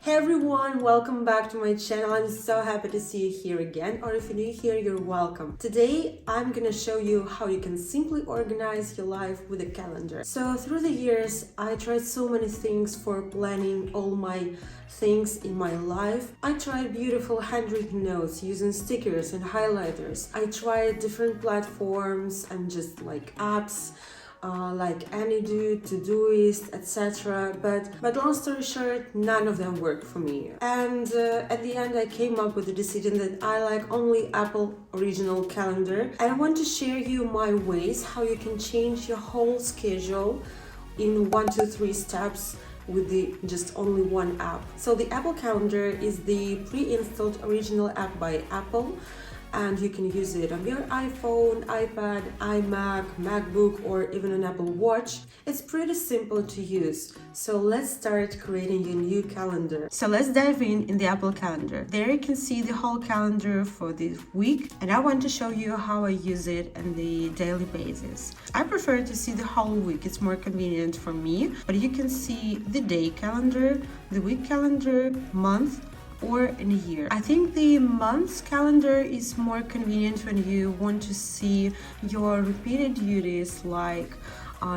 Hey everyone, welcome back to my channel. I'm so happy to see you here again, or if you're new here, you're welcome. Today, I'm gonna show you how you can simply organize your life with a calendar. So through the years, I tried so many things for planning all my things in my life. I tried beautiful handwritten notes using stickers and highlighters. I tried different platforms and just like apps, like Anydo, Todoist, etc. But long story short, none of them worked for me. And at the end, I came up with the decision that I like only Apple original calendar. And I want to share you my ways how you can change your whole schedule in 1, 2, 3 steps with the just only one app. So the Apple Calendar is the pre-installed original app by Apple, and you can use it on your iPhone, iPad, iMac, MacBook, or even an Apple Watch. It's pretty simple to use. So let's start creating your new calendar. So let's dive in the Apple Calendar. There you can see the whole calendar for this week, and I want to show you how I use it on the daily basis. I prefer to see the whole week. It's more convenient for me, but you can see the day calendar, the week calendar, month, or in a year. I think the month's calendar is more convenient when you want to see your repeated duties like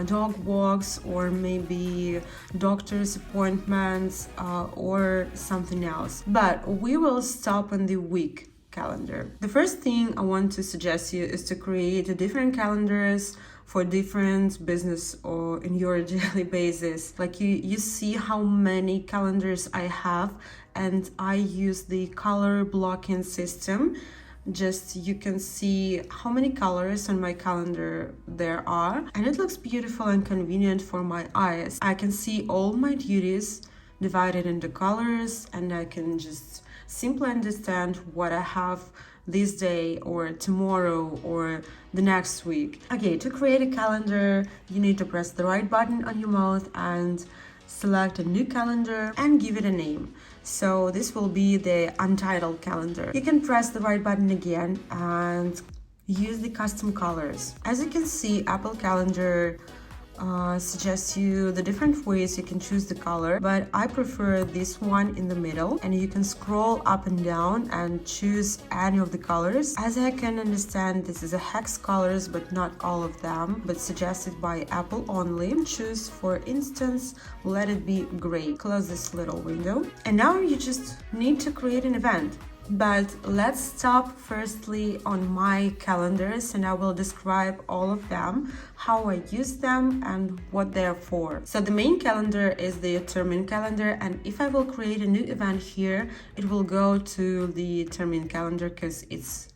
dog walks or maybe doctor's appointments or something else. But we will stop on the week calendar. The first thing I want to suggest you is to create different calendars for different business or in your daily basis. Like you see how many calendars I have, and I use the color blocking system. Just you can see how many colors on my calendar there are, and it looks beautiful and convenient for my eyes. I can see all my duties divided into colors, and I can just simply understand what I have this day or tomorrow or the next week. Okay, to create a calendar, you need to press the right button on your mouse and select a new calendar and give it a name. So this will be the untitled calendar. You can press the right button again and use the custom colors. As you can see, Apple Calendar suggests you the different ways you can choose the color, but I prefer this one in the middle, and you can scroll up and down and choose any of the colors. As I can understand, this is a hex colors, but not all of them, but suggested by Apple only. Choose, for instance, let it be gray. Close this little window, and now you just need to create an event. But let's stop firstly on my calendars, and I will describe all of them, how I use them and what they are for. So the main calendar is the termine calendar, and if I will create a new event here, it will go to the termine calendar because it's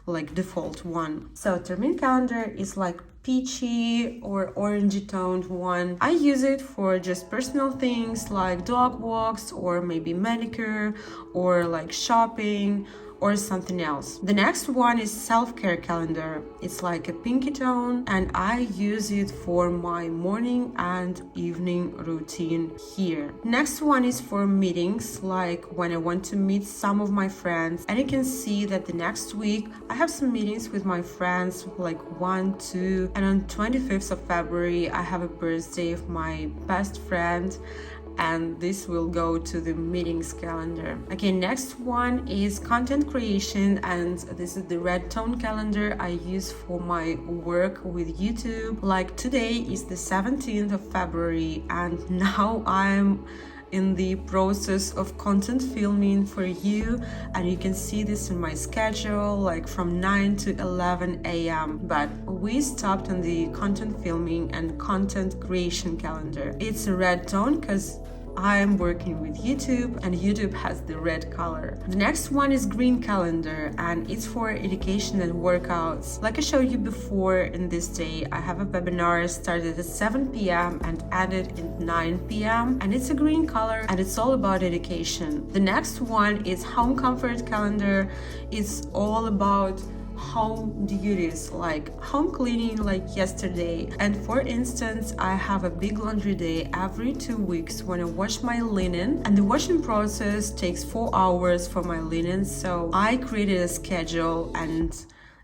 like default one. So termine calendar is like peachy or orangey toned one. I use it for just personal things like dog walks or maybe manicure or like shopping or something else. The next one is self-care calendar. It's like a pinky tone, and I use it for my morning and evening routine here. Next one is for meetings, like when I want to meet some of my friends, and you can see that the next week I have some meetings with my friends, like 1, 2, and on 25th of February I have a birthday of my best friend, and this will go to the meetings calendar. Okay, next one is content creation, and this is the red tone calendar I use for my work with YouTube. Like today is the 17th of February, and now I'm in the process of content filming for you, and you can see this in my schedule, like from 9 to 11 a.m. But we stopped on the content filming and content creation calendar. It's a red tone because I'm working with YouTube, and YouTube has the red color. The next one is green calendar, and it's for education and workouts. Like I showed you before, in this day I have a webinar started at 7 p.m. and ended at 9 p.m. and it's a green color, and it's all about education. The next one is home comfort calendar. It's all about home duties like home cleaning, like yesterday. And for instance, I have a big laundry day every 2 weeks when I wash my linen, and the washing process takes 4 hours for my linen. So I created a schedule, and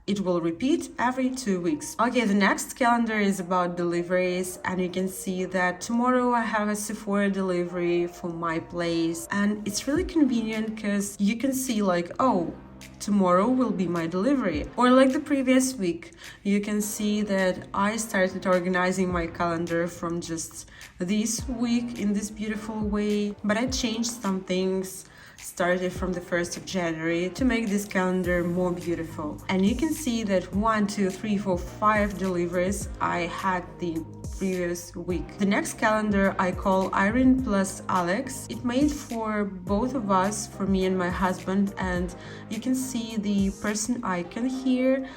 it will repeat every 2 weeks. Okay, the next calendar is about deliveries, and you can see that tomorrow I have a Sephora delivery from my place, and it's really convenient because you can see like, oh, tomorrow will be my delivery. Or like the previous week, you can see that I started organizing my calendar from just this week in this beautiful way, but I changed some things started from the 1st of January to make this calendar more beautiful. And you can see that 1, 2, 3, 4, 5 deliveries I had the previous week. The next calendar I call Irene plus Alex. It made for both of us, for me and my husband, and you can see the person icon here.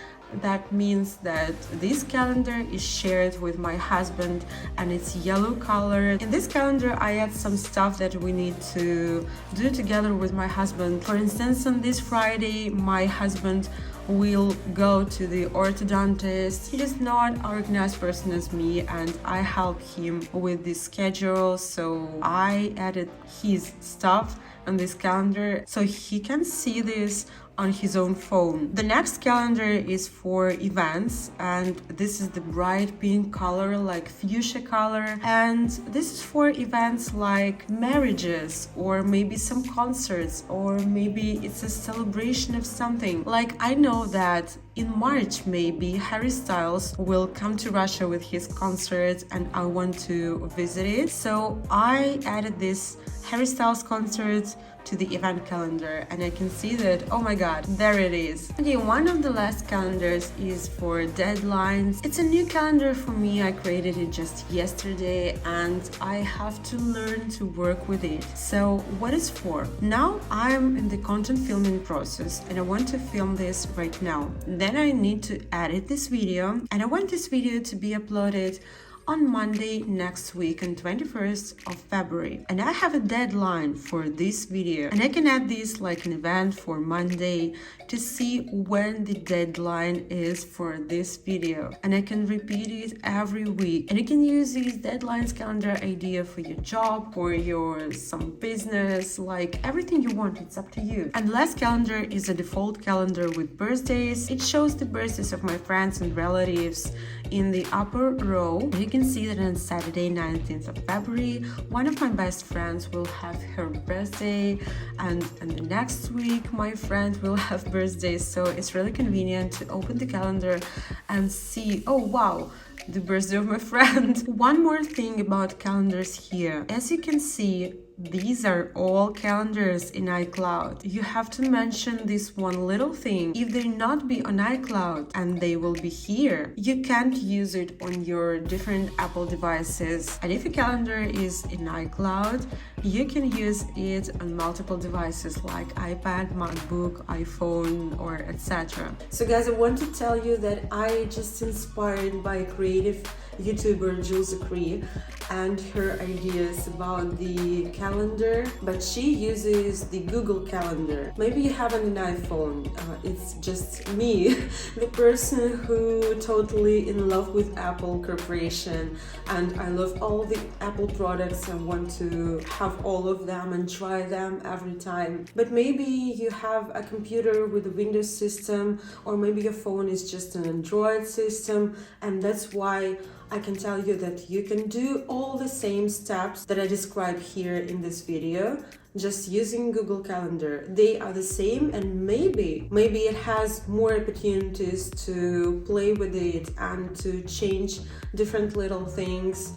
That means that this calendar is shared with my husband and it's yellow color. In this calendar I add some stuff that we need to do together with my husband. For instance, on this Friday my husband will go to the orthodontist. He is not an organized person as me, and I help him with the schedule, so I added his stuff on this calendar so he can see this on his own phone. The next calendar is for events, and this is the bright pink color, like fuchsia color, and this is for events like marriages or maybe some concerts, or maybe it's a celebration of something. Like I know that in March maybe Harry Styles will come to Russia with his concert and I want to visit it, so I added this Harry Styles concert to the event calendar, and I can see that, oh my god, there it is. Okay, one of the last calendars is for deadlines. It's a new calendar for me. I created it just yesterday and I have to learn to work with it. So what is for? Now I'm in the content filming process and I want to film this right now. Then I need to edit this video, and I want this video to be uploaded on Monday next week, on 21st of February. And I have a deadline for this video, and I can add this like an event for Monday to see when the deadline is for this video, and I can repeat it every week. And you can use these deadlines calendar idea for your job, for your some business, like everything you want, it's up to you. And last calendar is a default calendar with birthdays. It shows the birthdays of my friends and relatives in the upper row. You can see that on Saturday 19th of February one of my best friends will have her birthday, and the next week my friend will have birthdays, so it's really convenient to open the calendar and see, oh wow, the birthday of my friend. One more thing about calendars here. As you can see, these are all calendars in iCloud. You have to mention this one little thing. If they not be on iCloud and they will be here, you can't use it on your different Apple devices. And if a calendar is in iCloud, you can use it on multiple devices like iPad, MacBook, iPhone, or etc. So guys, I want to tell you that I just inspired by creative YouTuber Jules Acree and her ideas about the calendar, but she uses the Google Calendar. Maybe you have an iPhone. It's just me, the person who totally in love with Apple Corporation, and I love all the Apple products. I want to have all of them and try them every time. But maybe you have a computer with a Windows system, or maybe your phone is just an Android system, and that's why I can tell you that you can do all the same steps that I describe here in this video, just using Google Calendar. They are the same, and maybe it has more opportunities to play with it and to change different little things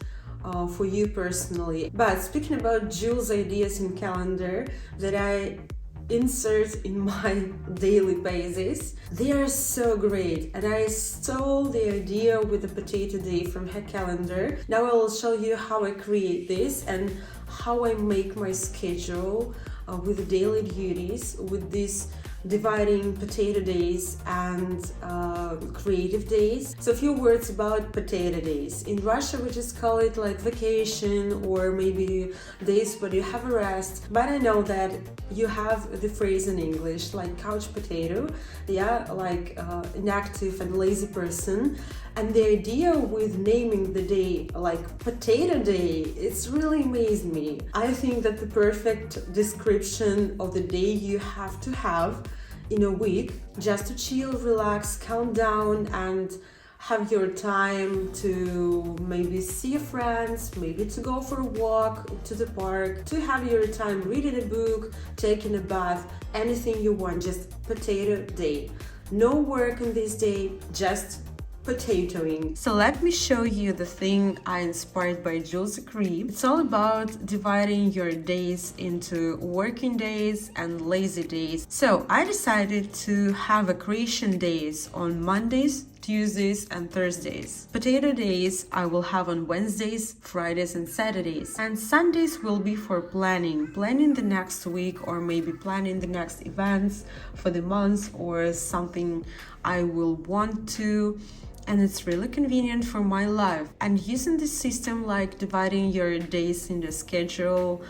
for you personally. But speaking about Jules' ideas in calendar that I insert in my daily basis, they are so great, and I stole the idea with the potato day from her calendar. Now I will show you how I create this and how I make my schedule with the daily duties, with this dividing potato days and creative days. So a few words about potato days. In Russia we just call it like vacation, or maybe days where you have a rest, but I know that you have the phrase in English like couch potato, yeah, like inactive and lazy person. And the idea with naming the day like Potato Day, it's really amazed me. I think that the perfect description of the day you have to have in a week just to chill, relax, calm down, and have your time to maybe see your friends, maybe to go for a walk to the park, to have your time reading a book, taking a bath, anything you want, just potato day. No work on this day, just potatoing. So let me show you the thing I inspired by Jules Cree. It's all about dividing your days into working days and lazy days. So I decided to have a creation days on Mondays, Tuesdays and Thursdays. Potato days I will have on Wednesdays, Fridays and Saturdays. And Sundays will be for planning the next week, or maybe planning the next events for the month or something I will want to. And it's really convenient for my life. And using this system, like dividing your days in the schedule,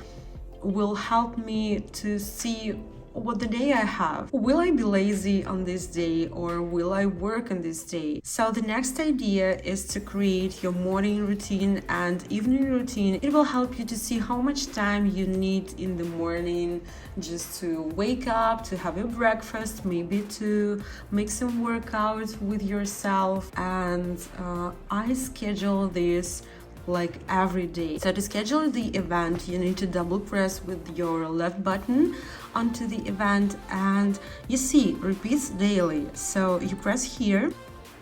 will help me to see what the day I have. Will I be lazy on this day, or will I work on this day? So the next idea is to create your morning routine and evening routine. It will help you to see how much time you need in the morning just to wake up, to have your breakfast, maybe to make some workout with yourself. And I schedule this like every day. So to schedule the event, you need to double press with your left button onto the event, and you see repeats daily. So you press here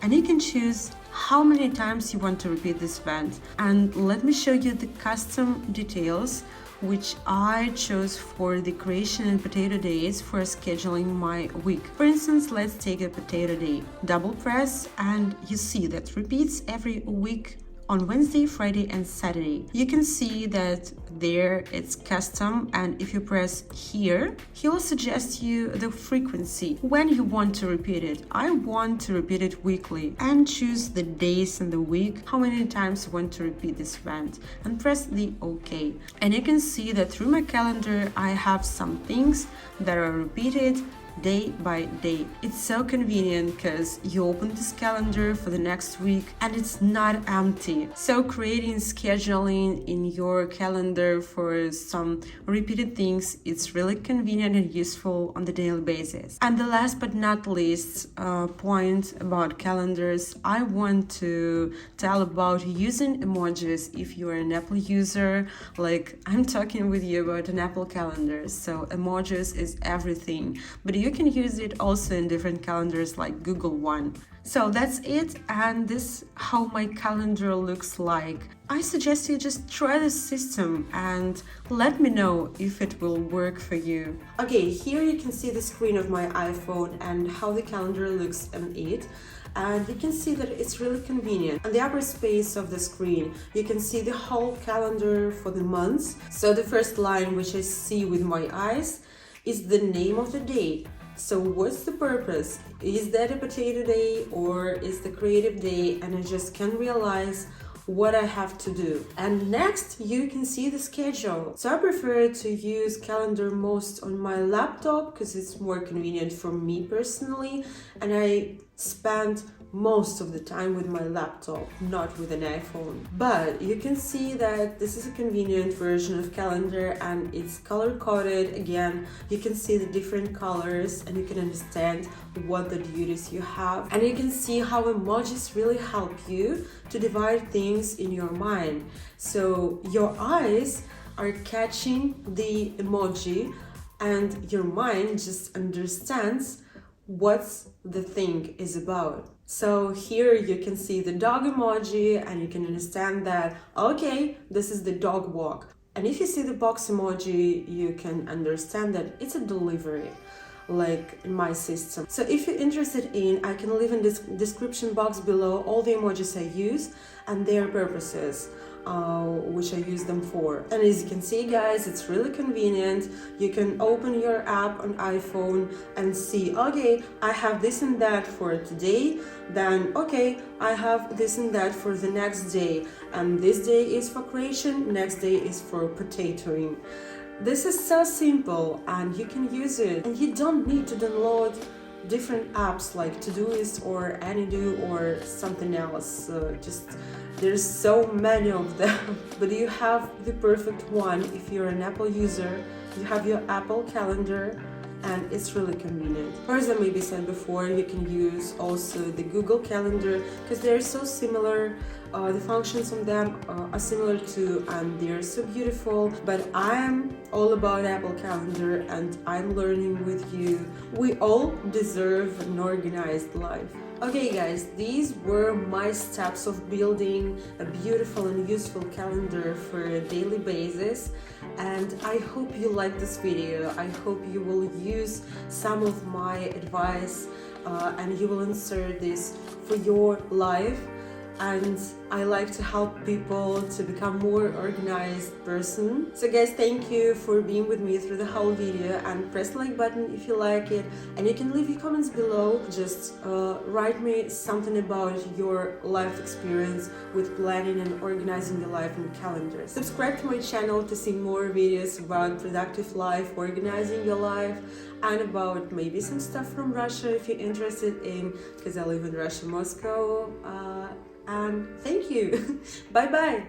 and you can choose how many times you want to repeat this event. And let me show you the custom details which I chose for the creation and potato days for scheduling my week. For instance, let's take a potato day. Double press and you see that repeats every week on Wednesday, Friday and Saturday. You can see that there it's custom, and if you press here, he will suggest you the frequency when you want to repeat it. I want to repeat it weekly, and choose the days in the week, how many times you want to repeat this event, and press the OK. And you can see that through my calendar I have some things that are repeated day by day. It's so convenient because you open this calendar for the next week and it's not empty. So creating scheduling in your calendar for some repeated things, it's really convenient and useful on the daily basis. And the last but not least point about calendars, I want to tell about using emojis if you are an Apple user. Like I'm talking with you about an Apple calendar, so emojis is everything. But you can use it also in different calendars like Google One. So that's it, and this how my calendar looks like. I suggest you just try this system and let me know if it will work for you. Okay, here you can see the screen of my iPhone and how the calendar looks on it. And you can see that it's really convenient. On the upper space of the screen, you can see the whole calendar for the months. So the first line, which I see with my eyes, is the name of the day. So what's the purpose? Is that a potato day or is the creative day? And I just can't realize what I have to do. And next you can see the schedule. So I prefer to use calendar most on my laptop because it's more convenient for me personally, and I spend most of the time with my laptop, not with an iPhone. But you can see that this is a convenient version of calendar and it's color-coded. Again, you can see the different colors and you can understand what the duties you have. And you can see how emojis really help you to divide things in your mind. So your eyes are catching the emoji and your mind just understands what the thing is about. So here you can see the dog emoji and you can understand that, okay, this is the dog walk. And if you see the box emoji, you can understand that it's a delivery, like in my system. So if you're interested in, I can leave in this description box below all the emojis I use and their purposes, which I use them for. And as you can see, guys, it's really convenient. You can open your app on iPhone and see, okay, I have this and that for today, then okay, I have this and that for the next day, and this day is for creation, next day is for potatoing. This is so simple and you can use it, and you don't need to download different apps like Todoist or Anydo or something else. There's so many of them, but you have the perfect one. If you're an Apple user, you have your Apple calendar and it's really convenient. Or as I maybe said before, you can use also the Google Calendar because they're so similar. The functions on them are similar too, and they're so beautiful. But I'm all about Apple Calendar, and I'm learning with you. We all deserve an organized life. Okay guys, these were my steps of building a beautiful and useful calendar for a daily basis, and I hope you like this video. I hope you will use some of my advice and you will insert this for your life. And I like to help people to become more organized person. So guys, thank you for being with me through the whole video, and press the like button if you like it, and you can leave your comments below. Just write me something about your life experience with planning and organizing your life in calendars. Subscribe to my channel to see more videos about productive life, organizing your life, and about maybe some stuff from Russia if you're interested in, because I live in Russia, Moscow. And thank you. Bye bye.